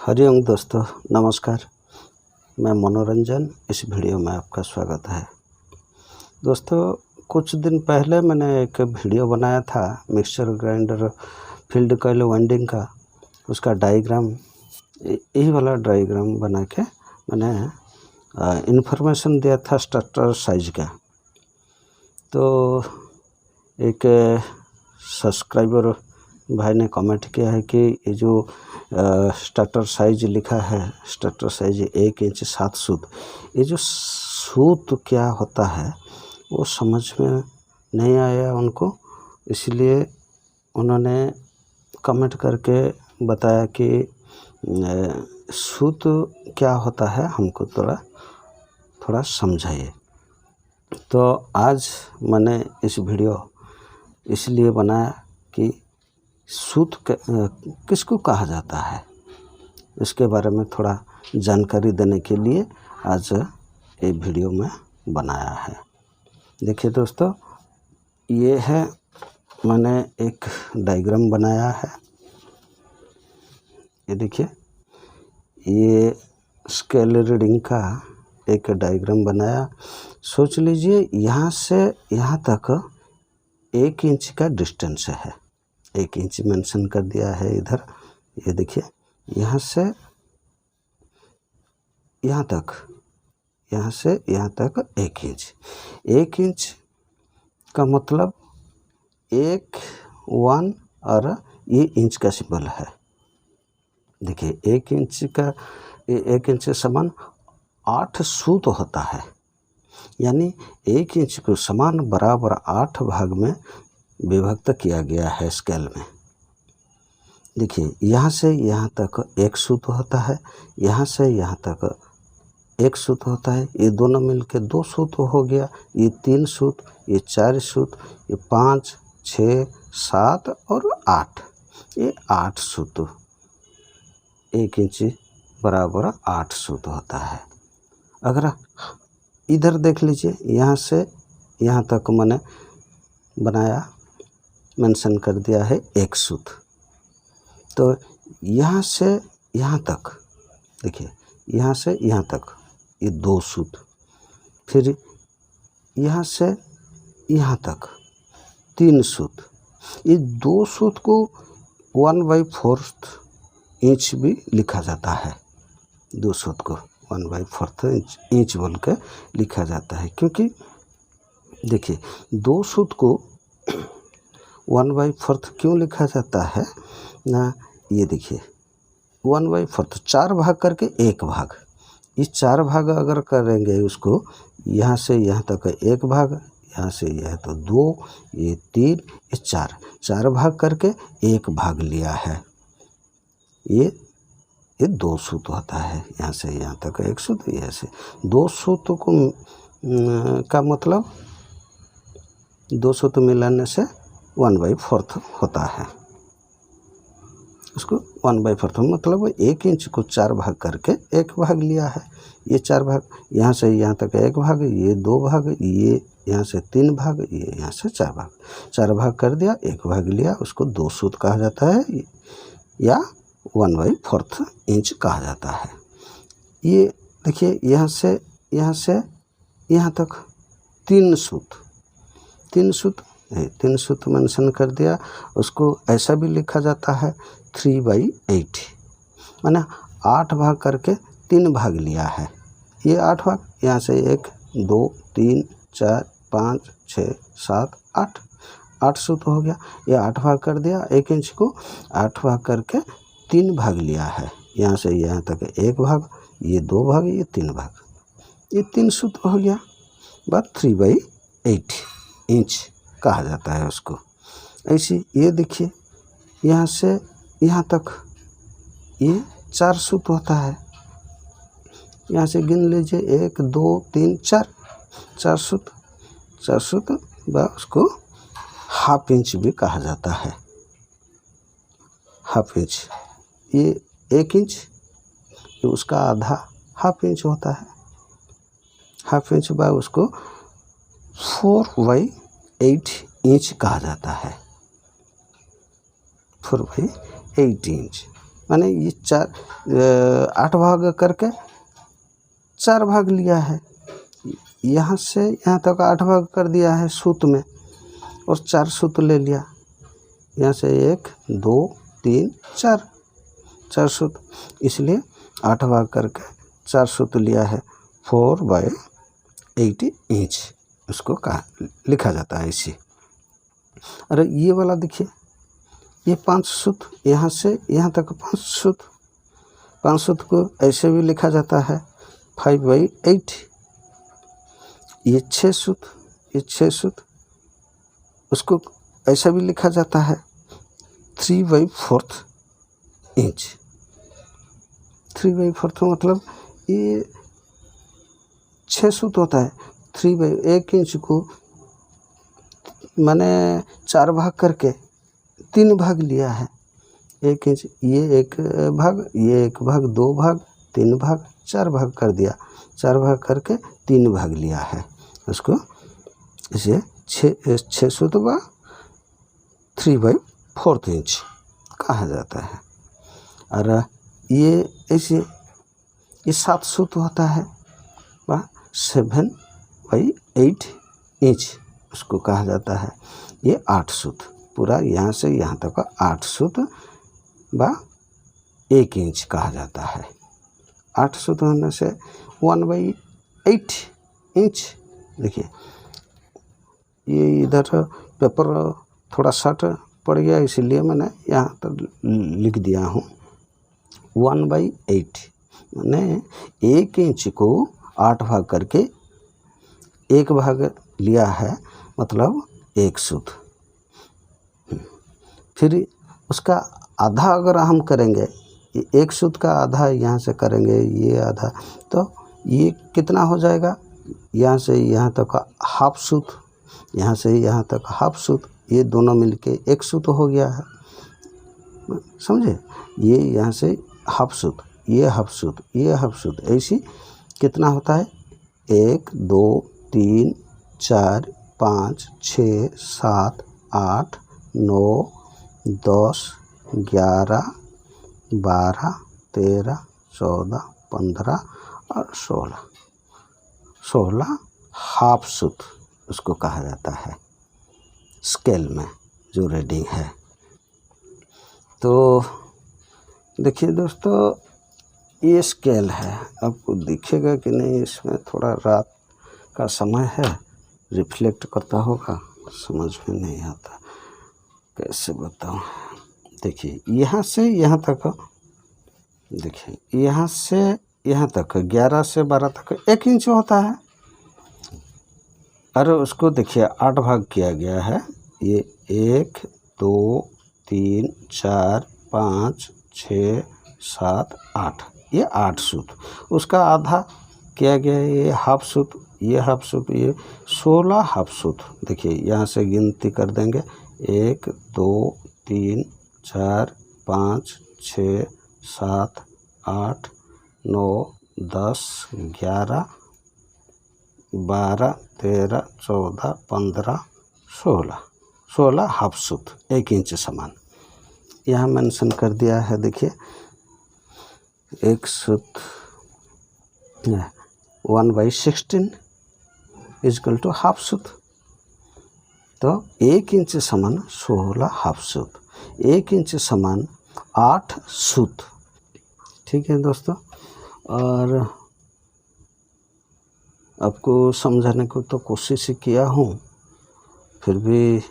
हरिओम दोस्तों, नमस्कार। मैं मनोरंजन, इस वीडियो में आपका स्वागत है। दोस्तों, कुछ दिन पहले मैंने एक वीडियो बनाया था mixture grinder field coil winding का। उसका डायग्राम, यही वाला डायग्राम बना के मैंने इन्फॉर्मेशन दिया था स्टार्टर साइज का। तो एक सब्सक्राइबर भाई ने कमेंट किया है कि ये जो स्टार्टर साइज लिखा है, स्टार्टर साइज 1 इंच 7 सूत, ये जो सूत क्या होता है वो समझ में नहीं आया उनको, इसलिए उन्होंने कमेंट करके बताया कि सूत क्या होता है, हमको थोड़ा समझाइए। तो आज मैंने इस वीडियो इसलिए बनाया कि सूत किसको कहा जाता है, इसके बारे में थोड़ा जानकारी देने के लिए आज ये वीडियो में बनाया है। देखिए दोस्तों, ये है, मैंने एक डायग्राम बनाया है। ये देखिए, ये स्केल रीडिंग का एक डायग्राम बनाया। सोच लीजिए यहाँ से यहाँ तक 1 इंच का डिस्टेंस है। 1 इंच मेंशन कर दिया है इधर। ये देखिए, यहाँ से यहाँ तक, यहाँ से यहाँ तक 1 इंच। 1 इंच का मतलब 1 और ये इंच का सिंबल है। देखिए, 1 इंच का 1 इंच के समान 8 सूत होता है, यानी 1 इंच को समान बराबर 8 भाग में विभक्त किया गया है स्केल में। देखिए, यहाँ से यहाँ तक 1 सूत होता है, यहाँ से यहाँ तक 1 सूत होता है, ये दोनों मिलके 2 सूत हो गया, ये 3 सूत, ये 4 सूत, ये 5, 6, 7 और 8, ये 8 सूत। 1 इंच बराबर 8 सूत होता है। अगर इधर देख लीजिए, यहाँ से यहाँ तक मैंने बनाया, मेंशन कर दिया है 1 सूत। तो यहाँ से यहाँ तक, देखिए, यहाँ से यहाँ तक ये 2 सूत, फिर यहाँ से यहाँ तक 3 सूत। ये 2 सूत को 1/4 इंच भी लिखा जाता है। 2 सूत को 1/4 इंच बोल के लिखा जाता है, क्योंकि देखिए 2 सूत को 1/4 क्यों लिखा जाता है ना, ये देखिए 1/4 4 भाग करके 1 भाग, ये 4 भाग अगर करेंगे उसको, यहाँ से यहाँ तक 1 भाग, यहाँ से यह तो 2, ये 3, ये 4 भाग करके 1 भाग लिया है। ये 2 सूत होता है। यहाँ से यहाँ तक 1 सूत, यहाँ से 2 सूत को का मतलब 2 सूत मिलाने से 1/4 होता है। उसको 1/4 मतलब 1 इंच को 4 भाग करके 1 भाग लिया है। ये 4 भाग, यहाँ से यहाँ तक 1 भाग, ये 2 भाग, ये यहाँ से 3 भाग, ये यहाँ से 4 भाग। 4 भाग कर दिया, 1 भाग लिया, उसको 2 सूत कहा जाता है या 1/4 इंच कहा जाता है। ये देखिए, यहाँ से यहाँ तक 3 सूत, 3 सूत मेंशन कर दिया। उसको ऐसा भी लिखा जाता है 3/8, माने 8 भाग करके 3 भाग लिया है। ये 8 भाग, यहाँ से 1, 2, 3, 4, 5, 6, 7, 8 सूत हो गया। ये 8 भाग कर दिया, 1 इंच को 8 भाग करके 3 भाग लिया है। यहाँ से यहाँ तक 1 भाग, ये 2 भाग, ये 3 भाग, ये 3 सूत हो गया। बस 3/8 इंच कहा जाता है उसको। ऐसी ये देखिए, यहाँ से यहाँ तक ये 4 सूत होता है। यहाँ से गिन लीजिए, 1, 2, 3, 4 सूत। बस उसको हाफ इंच भी कहा जाता है। हाफ इंच, ये 1 इंच, ये उसका आधा हाफ इंच होता है। हाफ इंच बा उसको 4/8 इंच कहा जाता है। 4/8 इंच। माने ये 8 भाग करके 4 भाग लिया है। यहाँ से यहाँ तक 8 भाग कर दिया है सूत में और 4 सूत ले लिया। यहाँ से 1 2 3 4 सूत, इसलिए 8 भाग करके 4 सूत लिया है। 4/8 इंच उसको कहा लिखा जाता है इसी। अरे ये वाला देखिए, ये 5 सूत, यहाँ से यहाँ तक 5 सूत। 5 सूत को ऐसे भी लिखा जाता है 5/8। ये 6 सूत, ये 6 सूत, उसको ऐसा भी लिखा जाता है 3/4 इंच। 3/4 मतलब ये 6 सूत होता है। 1 इंच को मैंने 4 भाग करके 3 भाग लिया है। 1 इंच, ये 1 भाग, ये 1 भाग, 2 भाग, 3 भाग, 4 भाग कर दिया। 4 भाग करके 3 भाग लिया है उसको, इसे 6 सूत व 3/4 इंच कहा जाता है। और ये ऐसे ये 7 सूत होता है व 7/8 इंच उसको कहा जाता है। ये 8 सूत, पूरा यहाँ से यहाँ तक 8 सूत व 1 इंच कहा जाता है। 8 सूत होने से 1/8 इंच। देखिए ये इधर पेपर थोड़ा शॉर्ट पड़ गया, इसलिए मैंने यहाँ पर लिख दिया हूँ 1/8। मैंने 1 इंच को 8 भाग करके 1 भाग लिया है, मतलब 1 सूत। फिर उसका आधा अगर हम करेंगे, 1 सूत का आधा यहाँ से करेंगे, ये आधा, तो ये कितना हो जाएगा? यहाँ से यहाँ तक हाफ सूत, यहाँ से यहाँ तक हाफ सूत, ये दोनों मिलके 1 सूत हो गया है, समझे? ये यहाँ से हाफ सूत, ये हाफ सूत, ये हाफ सूत, ऐसी कितना होता है? 1 2 3 4 5 6 7 8 9 10 11 12 13 14 15 और 16 हाफ सूत उसको कहा जाता है स्केल में जो रीडिंग है। तो देखिए दोस्तों, ये स्केल है, आपको दिखेगा कि नहीं, इसमें थोड़ा रात का समय है, रिफ्लेक्ट करता होगा, समझ में नहीं आता कैसे बताऊँ। देखिए यहाँ से यहाँ तक, देखिए यहाँ से यहाँ तक 11 से 12 तक 1 इंच होता है। अरे उसको देखिए 8 भाग किया गया है। ये 1 2 3 4 5 6 7 8, ये 8 सूत। उसका आधा किया गया है, ये हाफ सूत, ये हाफ सूत, ये 16 हाफ सूत। देखिए यहाँ से गिनती कर देंगे 1 2 3 4 5 6 7 8 9 10 11 12 13 14 15 16 हाफ सूत 1 इंच समान यहाँ मेंशन कर दिया है। देखिए 1 सूत 1/16 इजकल टू हाफ सूत, तो 1 इंच समान 16 हाफ सूत, 1 इंच समान 8 सूत। ठीक है दोस्तों, और आपको समझाने को तो कोशिश किया हूँ, फिर भी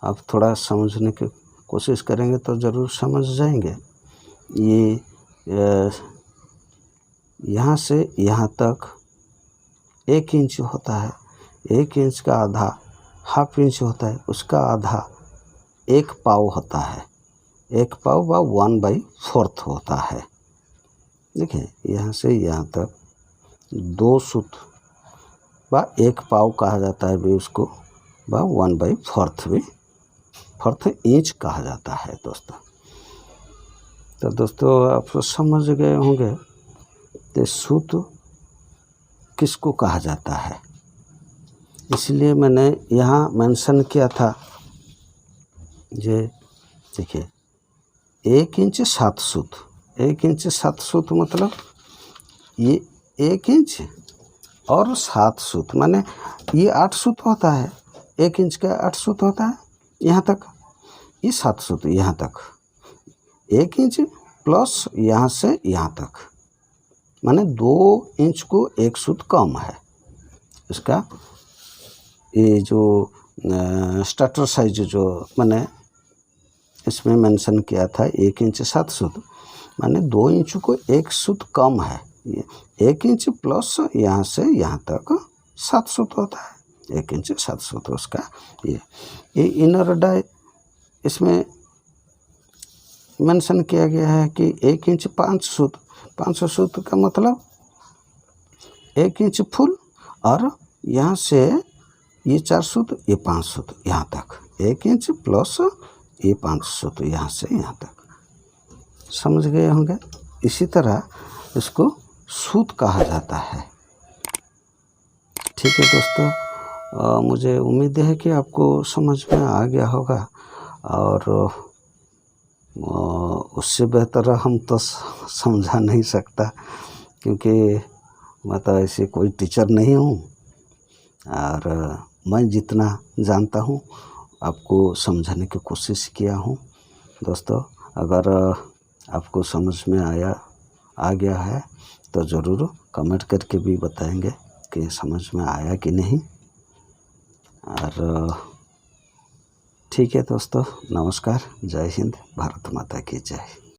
आप थोड़ा समझने की कोशिश करेंगे तो ज़रूर समझ जाएंगे। ये यहाँ से यहाँ तक 1 इंच होता है, 1 इंच का आधा हाफ इंच होता है, उसका आधा 1 पाव होता है, 1 पाव व 1/4 होता है। देखिए यहाँ से यहाँ तक 2 सूत व 1 पाव कहा जाता है भी उसको, व 1/4 भी 4 इंच कहा जाता है दोस्तों। तो दोस्तों आप समझ गए होंगे कि सूत किसको कहा जाता है, इसलिए मैंने यहाँ मेंशन किया था। ये देखिए 1 इंच 7 सूत, 1 इंच 7 सूत मतलब ये 1 इंच और 7 सूत, माने ये 8 सूत होता है, 1 इंच का 8 सूत होता है यहाँ तक, ये 7 सूत यहाँ तक, 1 इंच प्लस यहाँ से यहाँ तक, माने 2 इंच को 1 सूत कम है। इसका ये जो स्टार्टर साइज जो मैंने इसमें मेंशन किया था 1 इंच 7 सूत, माने 2 इंच को 1 सूत कम है। 1 इंच प्लस यहाँ से यहाँ तक 7 सूत होता है, 1 इंच 7 सूत उसका ये इनर डाई इसमें मेंशन किया गया है कि 1 इंच 5 सूत, 5 सूत का मतलब 1 इंच फुल और यहाँ से ये 4 सूत, ये 5 सूत यहाँ तक, 1 इंच प्लस ये 5 सूत यहाँ से यहाँ तक। समझ गए होंगे। इसी तरह इसको सूत कहा जाता है। ठीक है दोस्तों, मुझे उम्मीद है कि आपको समझ में आ गया होगा, और उससे बेहतर हम तो समझा नहीं सकता, क्योंकि मैं तो ऐसे कोई टीचर नहीं हूँ, और मैं जितना जानता हूँ आपको समझाने की कोशिश किया हूँ। दोस्तों, अगर आपको समझ में आ गया है तो ज़रूर कमेंट करके भी बताएंगे कि समझ में आया कि नहीं। और ठीक है दोस्तों, नमस्कार, जय हिंद, भारत माता की जय।